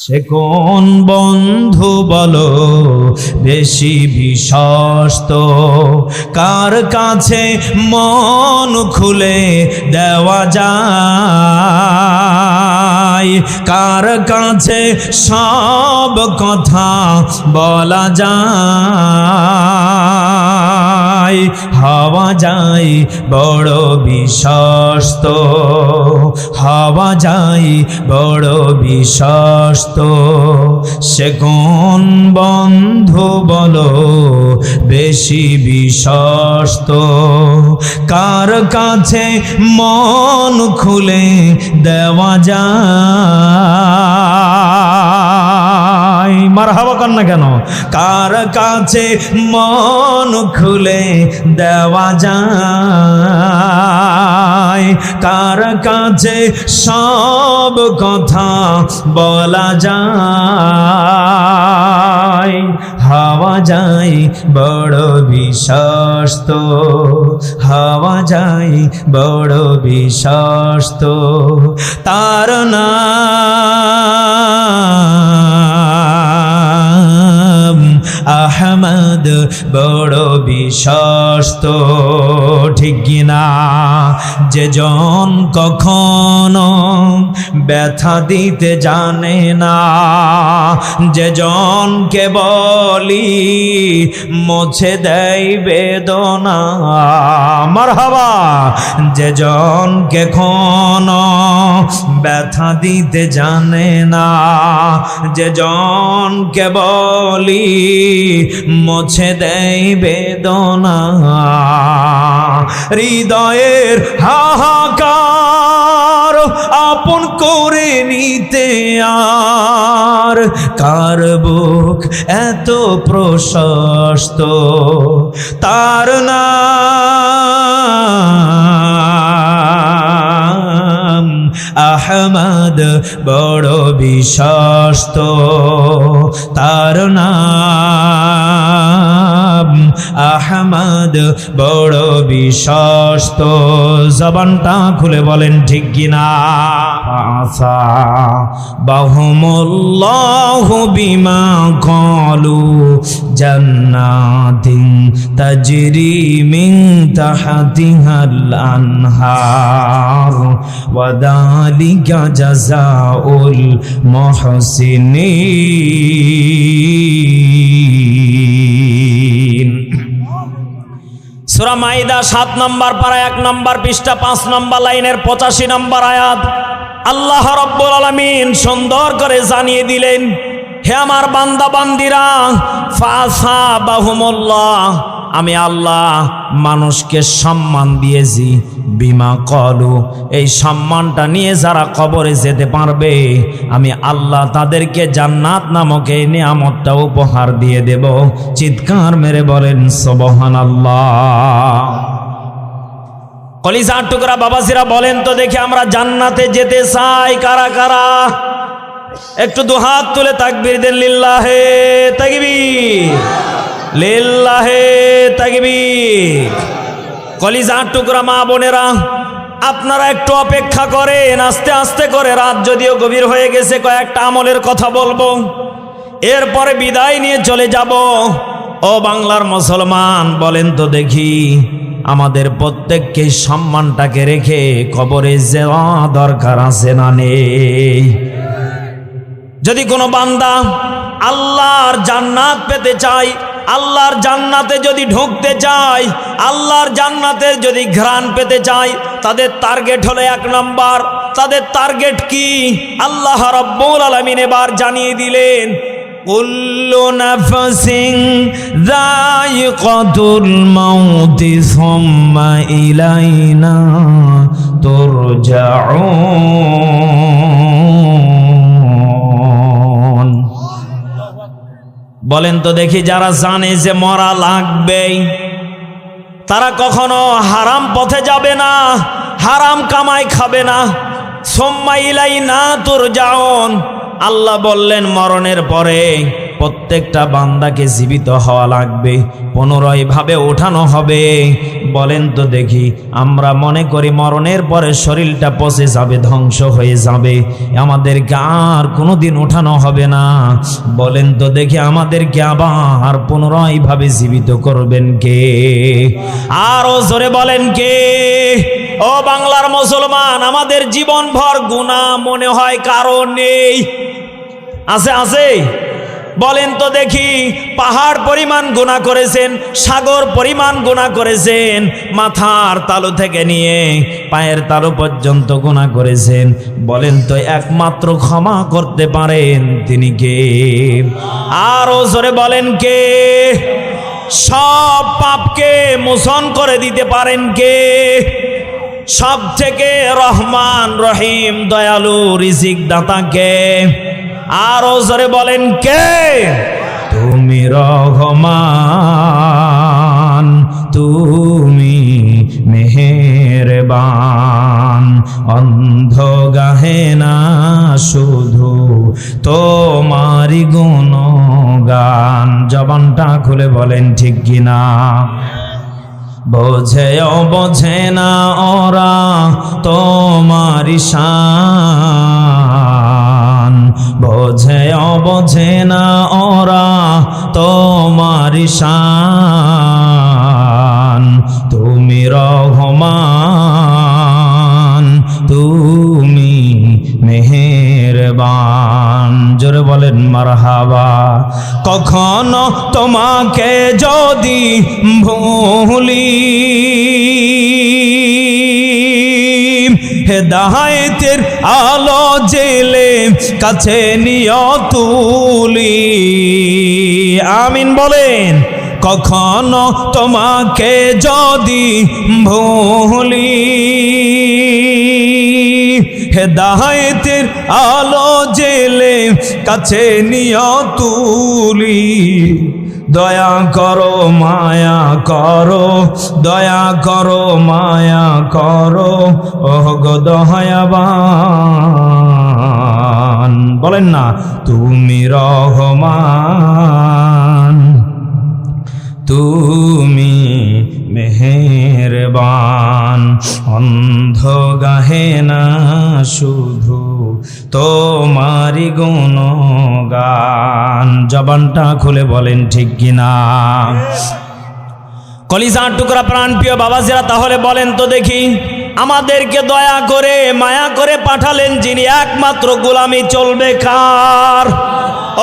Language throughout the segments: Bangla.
সে কোন বন্ধু বলো বেশি বিশ্বস্ত, কার কাছে মন খুলে দেওয়া যায়, কার কাছে সব কথা বলা যায়। হওয়া যায় বড় বিশ্বস্ত, হওয়া যায় বড় বিশ্বস্ত, সে কোন বন্ধু বলো বেশি বিশ্বস্ত, কার কাছে মন খুলে দেওয়া যায়। মারহাবা কর না কেন? কার কাছে মন খুলে দেওয়া যায়, কার কাছে সব কথা বলা যায়। হওয়া যায় বড় বিশ্বস্ত, হওয়া যায় বড় বিশ্বস্ত, তার নাম আহমদ বড় বিশ্বস্ত। ঠিক কিনা? যে জন কখনো ব্যথা দিতে জানে না, যে জনকে বলি মুছে দেয় বেদনা। মারহাবা। যে জনকে কোনো ব্যথা দিতে জানে না, যে জনকে বলি মুছে দেয় বেদনা। হৃদয়ের হাহাকার আপন করে নিতে আর কার বুক এত প্রশস্ত, তার নাম আহমদ বড় বিশ্বস্ত, তার নাম আহমদ বড় বিশ্বস্ত। জবানটা খুলে বলেন ঠিক কিনা? আসা বাহুমুল্লাহু বিমা ক্বালু জান্নাতিন তাজরি মিন তাহতিহাল আনহার ওয়া যালিকা জাযাউল মুহসিনিন। সূরা মাইদা 7 নম্বর পারা 1 নম্বর পৃষ্ঠা 5 নম্বর লাইনের 85 নম্বর আয়াত। আল্লাহ রাব্বুল আলামিন সুন্দর করে জানিয়ে দিলেন, হে আমার বান্দা বান্দিরা, ফাসাবাহুমুল্লাহ, আমি আল্লাহ মানুষকে সম্মান দিয়েছি বিমা কলু, এই সম্মানটা নিয়ে যারা কবরে যেতে পারবে আমি আল্লাহ তাদেরকে জান্নাত নামক এই নিয়ামতটা উপহার দিয়ে দেব। চিৎকার মেরে বলেন সুবহানাল্লাহ। কলিজার টুকরা বাবাজিরা বলেন তো দেখি, আমরা জান্নাতে যেতে চাই কারা কারা? একটু দুহাত তুলে তাকবীর দেন। লিল্লাহে তাকবীর, লিল্লাহে তাকবীর। কলিজার টুকরা মা বোনেরা, আপনারা একটু অপেক্ষা করেন, আস্তে আস্তে করে। রাত যদিও গভীর হয়ে গেছে, কয়েকটা আমলের কথা বলবো, এরপরে বিদায় নিয়ে চলে যাব। ও বাংলার মুসলমান, বলেন তো দেখি, আমাদের প্রত্যেককে সম্মানটাকে রেখে কবরে যাওয়া দরকার আছে না নেই? যদি কোনো বান্দা আল্লাহর জান্নাত পেতে চায়, আল্লাহর জান্নাতে যদি ঢুকতে চায়, আল্লাহর জান্নাতের যদি ঘ্রাণ পেতে চায়, তাদের টার্গেট হলো 1 নম্বর। তাদের টার্গেট কি? আল্লাহ রাব্বুল আলামিন এবার জানিয়ে দিলেন, কুল্লু নাফসিন যায়িকাতুল মাউতি সুম্মা ইলাইনা তুরজাউন। বলেন তো দেখি, যারা জানে যে মরা লাগবেই, তারা কখনো হারাম পথে যাবে না, হারাম কামাই খাবে না। সুম্মা ইলাইনা তুরজাউন, আল্লাহ বললেন মরণের পরে প্রত্যেকটা বান্দাকে জীবিত হওয়া লাগবে, পুনরায় ভাবে ওঠানো হবে। বলেন তো দেখি, আমরা মনে করি মরণের পরে শরীরটা পচে যাবে, ধ্বংস হয়ে যাবে, আমাদেরকে আর কোনোদিন ওঠানো হবে না। বলেন তো দেখি, আমাদেরকে আবার পুনরায় ভাবে জীবিত করবেন কে? আরো জোরে বলেন কে? ও বাংলার মুসলমান, আমাদের জীবনভর গুনাহ মনে হয় কারো নেই? আছে আছে? বলেন তো দেখি, পাহাড় পরিমাণ গুনাহ করেছেন, সাগর পরিমাণ গুনাহ করেছেন, মাথার তালু থেকে নিয়ে পায়ের তালু পর্যন্ত গুনাহ করেছেন। বলেন তো একমাত্র ক্ষমা করতে পারেন তিনি কে? আরো জোরে বলেন কে? সব পাপকে মোচন করে দিতে পারেন কে? সব থেকে রহমান রহিম দয়ালু রিজিক দাতা কে? আরো জোরে বলেন কে? তুমি রহমান, তুমি মেহেরবান, অন্ধ গাহে না শুধু তোমারি গুণগান। জবানটা খুলে বলেন ঠিক কিনা? বোঝেও বোঝে না ওরা তোমারি শান, বোঝেও বোঝে না ওরা তোমারি শান। তুমি রহমান, তুমি মেহেরবান। জোরে বলেন মারহাবা। কখনো তোমাকে যদি ভুলি, হেদায়েতের আলো জেলে কাছে নিয়ে তুলি। আমিন বলেন। কখনো তোমাকে যদি ভুলি, হেদায়েতের আলো জেলে কাছে নিয়ে তুলি। দয়া করো মায়া করো, দয়া করো মায়া করো, ওহ গো দয়াবান। বলেন না, তুমি রহমান, তুমি মেহেরবান, অন্ধ গাহে না শুধু তোমারি গুণগান। জবানটা খুলে বলেন ঠিক কিনা? কলিজার টুকরা প্রাণ প্রিয় বাবাজিরা, তাহলে বলেন তো দেখি, আমাদেরকে দয়া করে মায়া করে পাঠালেন যিনি, একমাত্র গোলামি চলবে কার?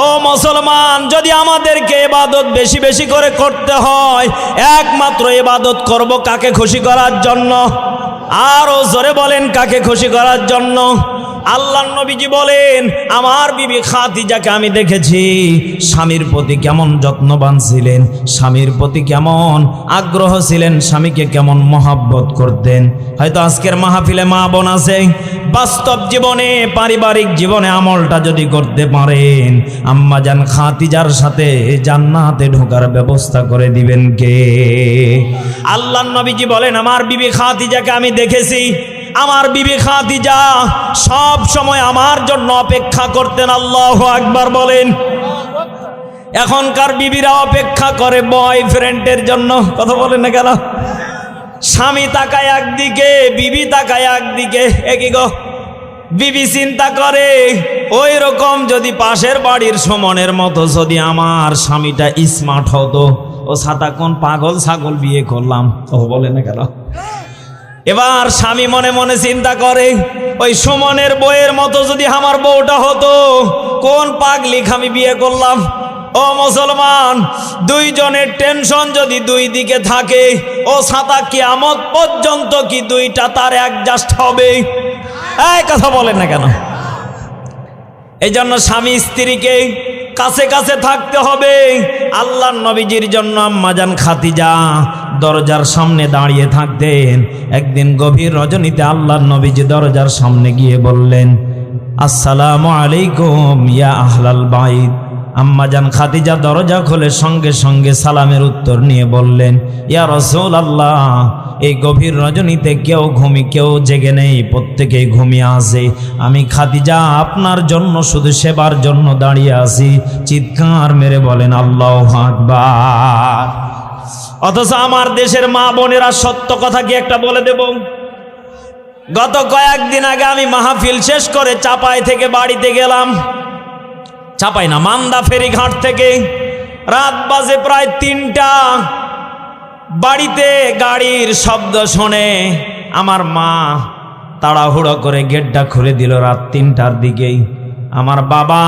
ও মুসলমান, যদি আমাদেরকে ইবাদত বেশি বেশি করে করতে হয়, একমাত্র ইবাদত করব কাকে খুশি করার জন্য? আরো জোরে বলেন, কাকে খুশি করার জন্য? আল্লাহর নবীজি বলেন, আমার বিবি খাদিজাকে আমি দেখেছি স্বামীর প্রতি কেমন যত্নবান ছিলেন, স্বামীর প্রতি কেমন আগ্রহ ছিলেন, স্বামীকে কেমন মহাব্বত করতেন। হয়তো আজকের মাহফিলে মা বোন আছে, বাস্তব জীবনে পারিবারিক জীবনে আমলটা যদি করতে পারেন, আম্মাজান খাদিজার সাথে জান্নাতে ঢোকার ব্যবস্থা করে দিবেন কে? আল্লাহর নবীজি বলেন, আমার বিবি খাদিজাকে আমি দেখেছি, আমার বিবি খাদিজা সব সময় আমার জন্য অপেক্ষা করতেন। আল্লাহু আকবার বলেন। এখনকার বিবিরা অপেক্ষা করে বয়ফ্রেন্ডের জন্য। কথা বলেন না কেন? স্বামী তাকায় একদিকে, বিবি তাকায় একদিকে। একই গো, বিবি চিন্তা করে ওই রকম যদি পাশের বাড়ির সুমনের মতো যদি আমার স্বামীটা স্মার্ট হতো, ও সাতা কোন পাগল ছাগল বিয়ে করলাম। ও বলে না কেন? এবার স্বামী মনে মনে চিন্তা করে, ওই সুমনের বউয়ের মতো যদি আমার বউটা হতো, কোন পাগলি আমি বিয়ে করলাম। ও মুসলমান, দুইজনের টেনশন যদি দুই দিকে থাকে, ও ছাতা কিয়ামত পর্যন্ত কি দুইটা তার অ্যাডজাস্ট হবে? এই কথা বলেন না কেন? এই জন্য স্বামী স্ত্রীকে কাছে কাছে থাকতে হবে। আল্লাহর নবীজির জন্য আম্মাজান খাদিজা দরজার সামনে দাঁড়িয়ে থাকতেন। একদিন গভীর রজনীতে আল্লাহর নবীজি দরজার সামনে গিয়ে বললেন, আসসালামু আলাইকুম ইয়া আহলাল বাইত। আম্মাজান খাদিজা দরজা খুলে সঙ্গে সঙ্গে সালামের উত্তর নিয়ে বললেন, ইয়া রাসূলুল্লাহ, এই গভীর রজনীতে কেউ জেগে নেই, প্রত্যেকেই ঘুমিয়ে আছে। আমি খাদিজা আপনার জন্য শুধু সেবার জন্য দাঁড়িয়ে আছি। চিৎকার মেরে বলেন আল্লাহু আকবার। অথচ আমার দেশের মা বোনেরা সত্য কথা কি একটা বলে দেব, গত কয়েকদিন আগে আমি মাহফিল শেষ করে চাপাই থেকে বাড়িতে গেলাম, চাপাই না, মান্দা ফেরিঘাট থেকে। রাত বাজে প্রায় ৩টা। বাড়িতে গাড়ির শব্দ শুনে আমার মা তাড়াহুড়ো করে গেটটা খুলে দিল রাত ৩টার দিকেই। আমার বাবা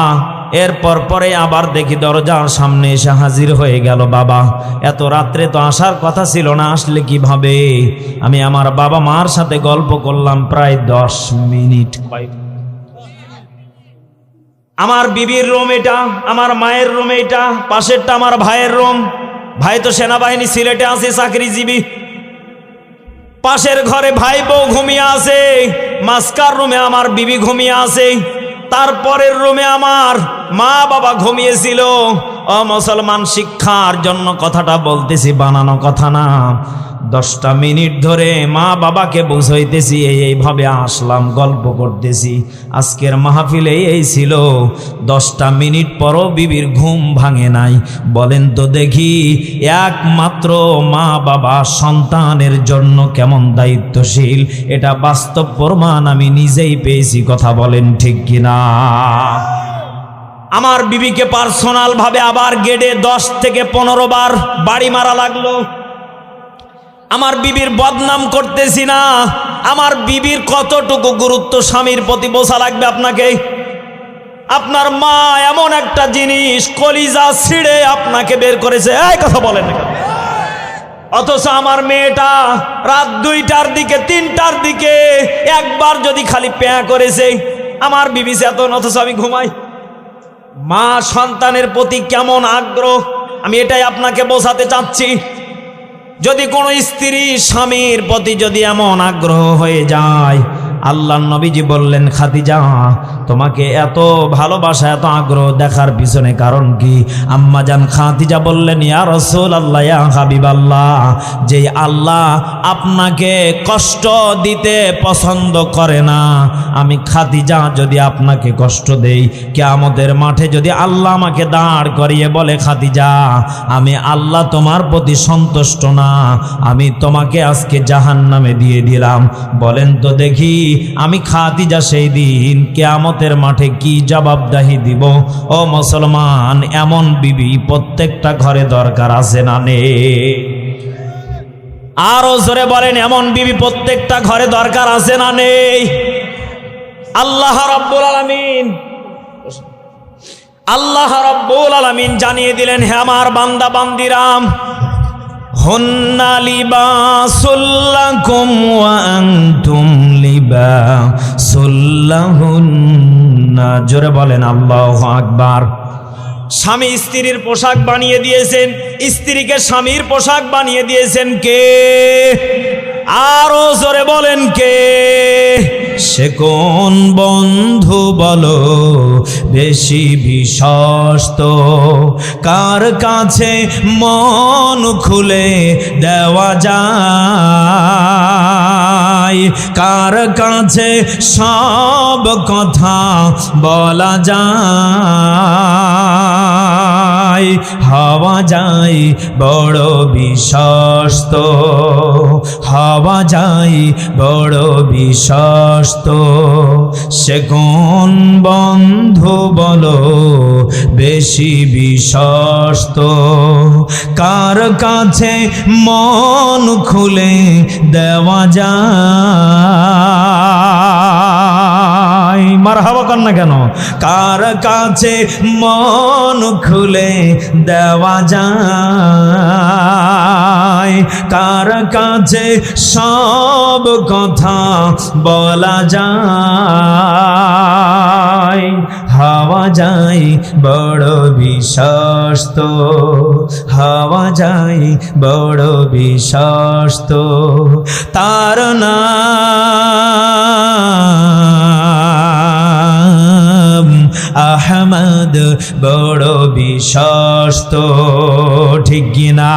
এরপর পরে আবার দেখি দরজার সামনে এসে হাজির হয়ে গেল। বাবা, এত রাত্রে তো আসার কথা ছিল না, আসলে কিভাবে? আমি আমার বাবা মার সাথে গল্প করলাম প্রায় 10 মিনিট। আমার বিবির রুম এটা, আমার মায়ের রুম এটা, পাশেরটা আমার ভাইয়ের রুম। ভাই তো সেনাবাহিনী, সিলেটে আছে, চাকরিজীবী। পাশের ঘরে ভাই বউ ঘুমিয়ে আছে, মাঝখার রুমে আমার বিবি ঘুমিয়ে আছে, তারপরের রুমে আমার মা বাবা ঘুমিয়েছিল। ও মুসলমান, শিক্ষার জন্য কথাটা বলতেছি, বানানো কথা না। 10টা মিনিট ধরে মা বাবাকে বুঝাইতেছি, এইভাবে আসলাম, গল্প করতেছি। আজকের মাহফিলে এই ছিল। 10টা মিনিট পরও বিবির ঘুম ভাঙে নাই। বলেন তো দেখি, একমাত্র মা বাবা সন্তানের জন্য কেমন দায়িত্বশীল, এটা বাস্তব প্রমাণ আমি নিজেই পেয়েছি। কথা বলেন ঠিক কিনা? আমার বিবিকে পার্সোনাল ভাবে আবার গেটে 10 থেকে 15 বার বাড়ি মারা লাগলো। আমার বিবির বদনাম করতেছি না, আমার বিবির কতটুকু গুরুত্ব স্বামীর প্রতি বোঝা লাগবে আপনাকে। আপনার মা এমন একটা জিনিস, কলিজা ছিঁড়ে আপনাকে বের করেছে, এই কথা বলেন না। অথচ আমার মেয়েটা রাত 2টার দিকে 3টার দিকে একবার যদি খালি প্যাঁ করেছে, আমার বিবি চেতন, অথচ আমি ঘুমাই। মা সন্তানের প্রতি কেমন আগ্রহ, আমি এটাই আপনাকে বোঝাতে চাচ্ছি। যদি কোনো স্ত্রী স্বামীর প্রতি যদি এমন আগ্রহ হয়ে যায়, আল্লাহর নবীজি বললেন, খাদিজা, তোমাকে এত ভালোবাসা, এত আগ্রহ দেখার পিছনে কারণ কি? আম্মাজান খাদিজা বললেন, ইয়া রাসূলুল্লাহ, ইয়া হাবিবাল্লাহ, যে আল্লাহ আপনাকে কষ্ট দিতে পছন্দ করে না, আমি খাদিজা যদি আপনাকে কষ্ট দেই, কিয়ামতের মাঠে যদি আল্লাহ আমাকে দাঁড় করিয়ে বলে, খাদিজা, আমি আল্লাহ তোমার প্রতি সন্তুষ্ট না, আমি তোমাকে আজকে জাহান্নামে দিয়ে দিলাম, বলেন তো দেখি আমি খাদিজা সেই দিন কিয়ামতের মাঠে কি জবাবদাহি দিব? ও মুসলমান, এমন বিবি প্রত্যেকটা ঘরে দরকার আছে না নেই? আরো জোরে বলেন, এমন বিবি প্রত্যেকটা ঘরে দরকার আছে না নেই? আল্লাহ রাব্বুল আলামিন জানিয়ে দিলেন, হে আমার বান্দা বান্দিরাম, হুন্না লিবাসুল লাকুম ওয়া আনতুম লিবাসুল লাহুন্না। জোরে বলেন আল্লাহু আকবার। স্বামী স্ত্রীর পোশাক বানিয়ে দিয়েছেন, স্ত্রীকে স্বামীর পোশাক বানিয়ে দিয়েছেন কে? আরো জোরে বলেন কে? সে কোন বন্ধু বলো বেশি বিশ্বস্ত, কার কাছে মন খুলে দেওয়া যায়, কার কাছে সব কথা বলা যায়, হওয়া যায় বড় বিশ্বস্ত, হওয়া যায় বড় বিশ্বস্ত। সে কোন বন্ধু বলো বেশি বিশ্বস্ত, কার কাছে মন খুলে দেওয়া যায়? মারহাবা কর না কেন? কার কাছে মন খুলে দেওয়া যায়, কার কাছে সব কথা বলা যায়, হওয়া যায় বড় বিশ্বস্ত, হওয়া যায় বড় বিশ্বস্ত। তার নাম আহমদ বড় বিশ্বস্ত, ঠিক কিনা?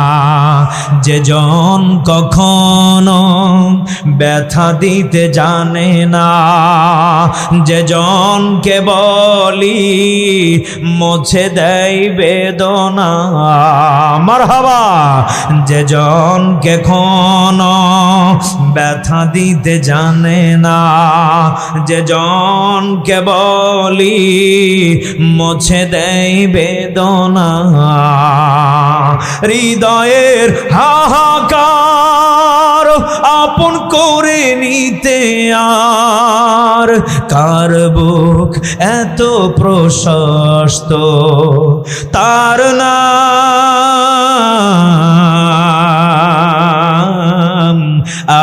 যে জন কখনো ব্যথা দিতে জানে না, যে জনকে বলি মুছে দেয় বেদনা, মারহাবা। যে জনকে কোনো ব্যথা দিতে জানে না, যে জনকে বলি মুছে দেয় বেদনা, হৃদয়ের হাহাকার আপন করে নিতে আর কার বুক এত প্রশস্ত, তার নাম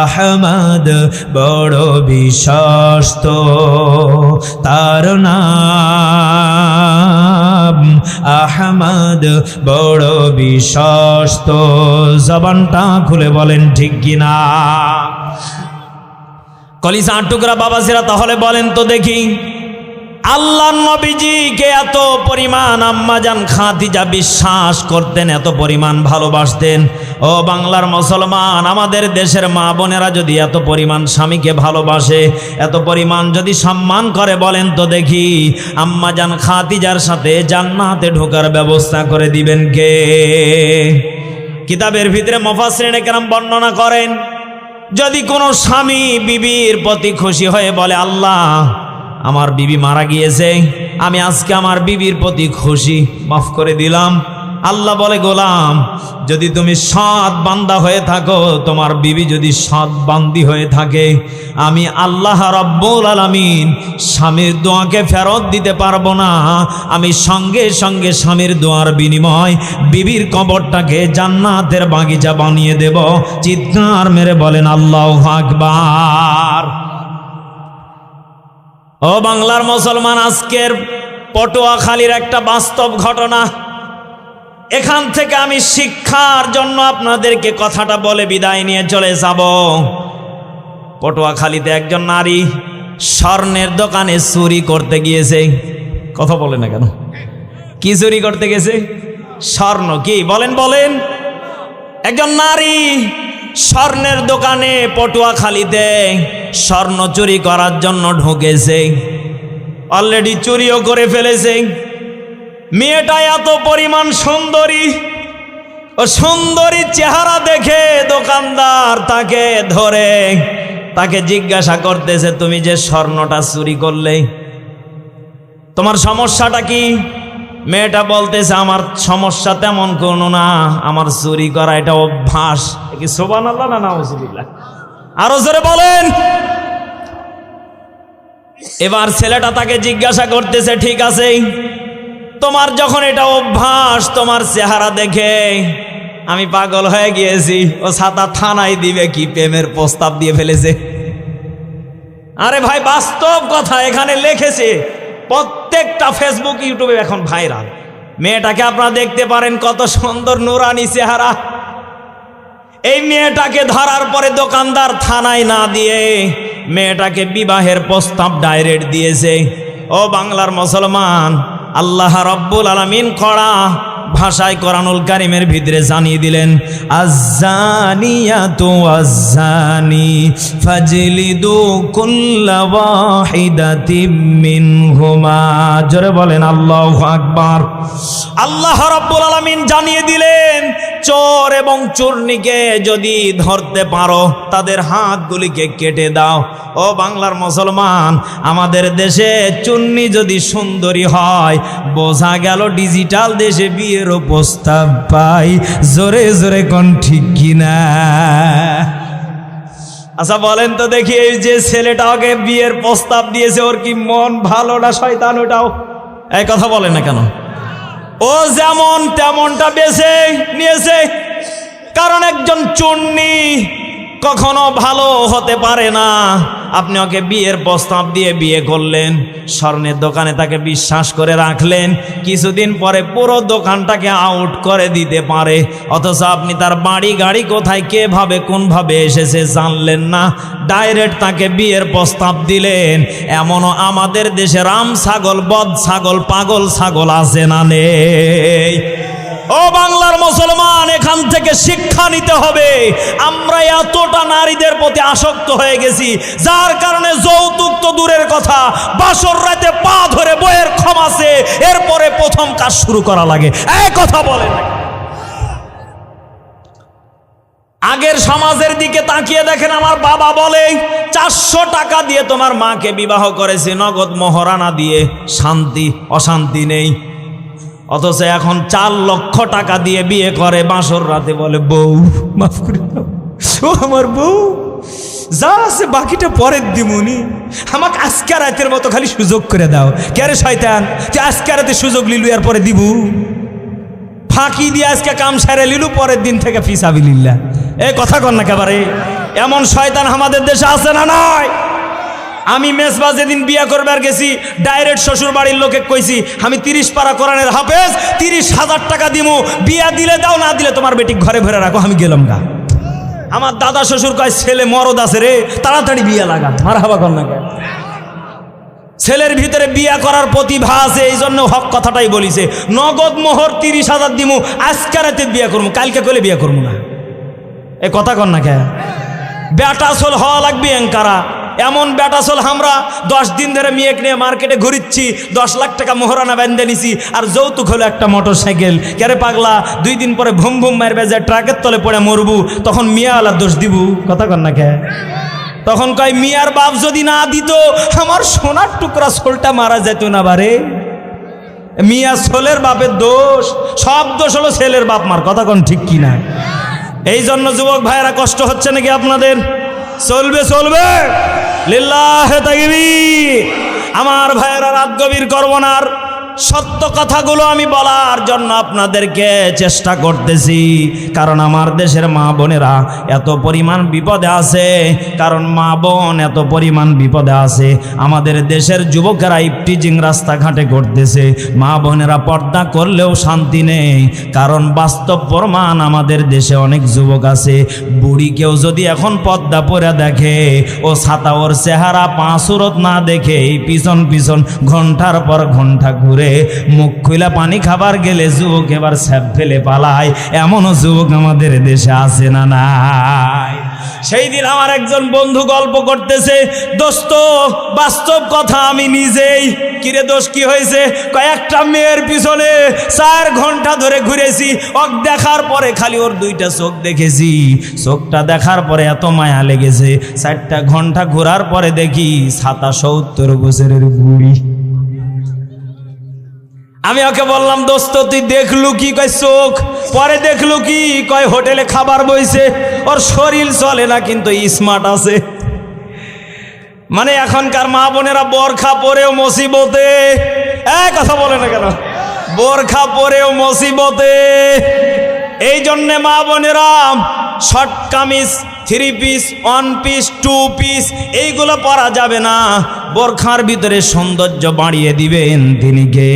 আহমদ বড় বিশ্বস্ত, তার নাম আহমদ বড় বিশ্বস্ত। জবানটা খুলে বলেন ঠিক কিনা? কলিজার টুকরা বাবাজিরা, তাহলে বলেন তো দেখি, আল্লাহর নবীজিকে এত পরিমাণ আম্মাজান খাদিজা বিশ্বাস করতেন, এত পরিমাণ ভালোবাসতেন। ও বাংলার মুসলমান, আমাদের দেশের মা বোনেরা যদি এত পরিমাণ স্বামীকে ভালোবাসে, এত পরিমাণ যদি সম্মান করে, বলেন তো দেখি আম্মাজান খাদিজার সাথে জান্নাতে ঢোকার ব্যবস্থা করে দিবেন কে? কিতাবের ভিতরে মুফাসসিরিনে কেরাম বর্ণনা করেন, যদি কোনো স্বামী বিবির প্রতি খুশি হয়ে বলে, আল্লাহ আমার বিবি মারা গিয়েছে, আমি আজকে আমার বিবির প্রতি খুশি, মাফ করে দিলাম। আল্লাহ বলে, গোলাম যদি তুমি সৎ বান্দা হয়ে থাকো, তোমার বিবি যদি সৎ বান্দি হয়ে থাকে, আমি আল্লাহ রাব্বুল আলামিন স্বামীর দোয়াকে ফেরত দিতে পারবো না। আমি সঙ্গে সঙ্গে স্বামীর দোয়ার বিনিময় বিবির কবরটাকে জান্নাতের বাগিচা বানিয়ে দেব। চিৎকার মেরে বলেন আল্লাহু আকবার। ও বাংলার মুসলমান, আজকের পটুয়াখালীর একটা বাস্তব ঘটনা, এখান থেকে আমি শিক্ষার জন্য আপনাদেরকে কথাটা বলে বিদায় নিয়ে চলে যাব। পটুয়াখালীতে একজন নারী স্বর্ণের দোকানে চুরি করতে গিয়েছে। কথা বলে না কেন? কি চুরি করতে গেছে? স্বর্ণ। কি বলেন বলেন? একজন নারী স্বর্ণের দোকানে পটুয়াখালীতে স্বর্ণ চুরি করার জন্য ঢুকেছে। অলরেডি চুরিও করে ফেলেছে। মেয়েটা এত পরিমাণ সুন্দরী, ও সুন্দরী চেহারা দেখে দোকানদার তাকে ধরে তাকে জিজ্ঞাসা করতেছে, তুমি যে স্বর্ণটা চুরি করলে, তোমার সমস্যাটা কি? মেয়েটা বলতেছে, আমার সমস্যা তেমন কোনো না, আমার চুরি করা এটা অভ্যাস। কি সুবহানাল্লাহ না নাউজুবিল্লাহ? আরো জোরে বলেন। এবার ছেলেটা তাকে জিজ্ঞাসা করতেছে, ঠিক আছে, তোমার যখন এটা অভ্যাস, তোমার চেহারা দেখে আমি পাগল হয়ে গিয়েছি। ও ছাতা থানায় দিবে কি, প্রেমের প্রস্তাব দিয়ে ফেলেছে। আরে ভাই, বাস্তব কথা এখানে লিখেছে, প্রত্যেকটা ফেসবুক ইউটিউবে এখন ভাইরাল। মেয়েটাকে আপনারা দেখতে পারেন, কত সুন্দর নুরানি চেহারা। এই মেয়েটাকে ধরার পরে দোকানদার থানায় না দিয়ে মেয়েটাকে বিবাহের প্রস্তাব ডাইরেক্ট দিয়েছে। ও বাংলার মুসলমান, আল্লাহ রাব্বুল আলামিন কড়া ভাষায় কোরআনুল কারীমের ভিতরে জানিয়ে দিলেন, আয-যানিয়াতু ওয়াজ-যানি ফাজলিদু কুল্লা ওয়াহিদাতিম মিনহুমা। জোরে বলেন আল্লাহু আকবার। আল্লাহ রাব্বুল আলামিন জানিয়ে দিলেন, চোর এবং চোরনিকে যদি ধরতে পারো, তাদের হাতগুলিকে কেটে দাও। ও বাংলার মুসলমান, আমাদের দেশে চুন্নি যদি সুন্দরী হয়, বোঝা গেল ডিজিটাল দেশে বিয়েরও প্রস্তাব পাই। জোরে জোরে কোন ঠিক কিনা? আচ্ছা বলেন তো দেখি, এই যে ছেলেটাকে বিয়ের প্রস্তাব দিয়েছে, ওর কি মন ভালো না শয়তান ওটাও? এই কথা বলে না কেন? ও যেমন তেমনটা বেছে নিয়েছে। কারণ একজন চুন্নি কখনো ভালো হতে পারে না। আপনি ওকে বিয়ের প্রস্তাব দিয়ে বিয়ে করলেন, স্বর্ণের দোকানে তাকে বিশ্বাস করে রাখলেন, কিছুদিন পরে পুরো দোকানটাকে আউট করে দিতে পারে, অথচ আপনি তার বাড়ি গাড়ি কোথায় কিভাবে কোনভাবে এসেছে জানলেন না, ডাইরেক্ট তাকে বিয়ের প্রস্তাব দিলেন। এমনও আমাদের দেশে রাম ছাগল, বদ ছাগল, পাগল ছাগল আছে না নেই? ও বাংলার মুসলমান, এখান থেকে শিক্ষা নিতে হবে। আমরা এতটা নারীদের প্রতি আসক্ত হয়ে গেছি, যার কারণে যৌতুক তো দূরের কথা, বাসর রাতে পা ধরে বইয়ের ক্ষমাছে এরপরে প্রথম কাজ শুরু করা লাগে। এই কথা বলেন। আগের সমাজের দিকে তাকিয়ে দেখেন, আমার বাবা বলে 400 টাকা দিয়ে তোমার মাকে বিবাহ করেছে, নগদ মোহরানা দিয়ে, শান্তি অশান্তি নেই। অথচ এখন 4 লক্ষ টাকা দিয়ে বিয়ে করে, বাসর রাতে বলে বউ মাফ করে দাও, ও আমার বউ, যা আছে বাকিটা পরের দিমুনি, আমাকে আজকে রাতের মতো খালি সুযোগ করে দাও। কে রে শয়তান, তুই আজকে রাতে সুযোগ লিলু, এর পরে দিবু, ফাঁকি দিয়ে আজকে কাম সারে লিলু, পরের দিন থেকে ফিসাবিলিল্লাহ। এ কথা কর না একেবারে। এমন শয়তান আমাদের দেশে আছে না নয়? আমি মেসবা যেদিন বিয়া করবার গেছি, ডাইরেক্ট শ্বশুর বাড়ির লোকে কইছি, আমি 30 পারা কোরআনের হাফেজ, 30,000 টাকা দিমু, বিয়া দিলে দাও, না দিলে তোমার বেটি ঘরে ভরে রাখো। আমি গেলাম গা। আমার দাদা শ্বশুর কয়, ছেলে মরদ আছে রে, তাড়াতাড়ি বিয়া লাগা। মারহাবা কর না কে? ছেলের ভিতরে বিয়া করার প্রতিভা আছে, এই জন্য হক কথাটাই বলিছে। নগদ মোহর 30,000 দিমু, আজকে রাতে বিয়া করবো, কালকে কইলে বিয়া করবো না। এ কথা কর না কে? বেটা সোল হওয়া লাগবে এঙ্কারা। এমন বেটা সোল আমরা 10 দিন ধরে মেয়েকে নিয়ে মার্কেটে ঘুরিচ্ছি, 10 লাখ টাকা মোহরানা বেঁধে নিছি, আর যৌতুক হলো একটা মোটর সাইকেল। কেরে পাগলা, 2 দিন পরে ভুম ভুম মারবে, যে ট্রাকের তলে পড়ে মরবু, তখন মিয়াওয়ালা দোষ দিবু। কথা কর না কে? তখন কয়, মিয়ার বাপ যদি না দিত আমার সোনার টুকরা সোলটা মারা যেত না বারে। মিয়া সোলের বাপের দোষ, সব দোষ হলো ছেলের বাপ মার। কথা কোন ঠিক কি না? এই জন্য যুবক ভাইয়েরা কষ্ট হচ্ছে নাকি আপনাদের? চলবে চলবে, লিল্লাহে তাকবীর। আমার ভাইয়েরা, রাত গভীর করব না, আর সত্য কথাগুলো আমি বলার জন্য আপনাদেরকে চেষ্টা করতেছি, কারণ আমার দেশের মা বোনেরা এত পরিমাণ বিপদে আছে, কারণ মা বোন এত পরিমাণ বিপদে আছে। আমাদের দেশের যুবকেরা ইফটিজিং রাস্তাঘাটে করতেছে, মা বোনেরা পর্দা করলেও শান্তি নেই, কারণ বাস্তব প্রমাণ আমাদের দেশে অনেক যুবক আছে, বুড়িকেও যদি এখন পর্দা পরে দেখে, ও ছাতা ওর চেহারা পাঁচুরত না দেখে পিছন পিছন ঘন্টার পর ঘন্টা ঘুরে মুখ খুলে পানি খাবার গেলে যুবক এবার স্যাপ ফেলে পালায়। এমনও যুবক আমাদের দেশে আছে না নাই? সেই দিন আমার একজন বন্ধু গল্প করতেছে, দোস্ত বাস্তব কথা আমি নিজেই। কিরে দোষ কি হয়েছে? কয়েকটা মেয়ের পিছনে 4 ঘন্টা ধরে ঘুরেছি, ওক দেখার পরে খালি ওর 2টা চোখ দেখেছি, চোখটা দেখার পরে এত মায়া লেগেছে, 4টা ঘন্টা ঘোরার পরে দেখি 70 বছরের বুড়ি। আমি ওকে বললাম, দোস্ত তুই দেখলু কি? কয় চোখ। পরে দেখলু কি? কয় হোটেলে খাবার বইছে, ওর শরীর চলে না কিন্তু স্মার্ট আছে। মানে এখনকার মা বোনেরা বোরখা পরেও মুসিবতে। কথা বলে না কেন? বোরখা পরেও মুসিবতে। এই জন্যে মা বোনেরা short kameez, 3 piece, 1 piece, 2 piece এইগুলো পরা যাবে না। বোরখার ভিতরে সৌন্দর্য বাড়িয়ে দিবেন তিনি কে?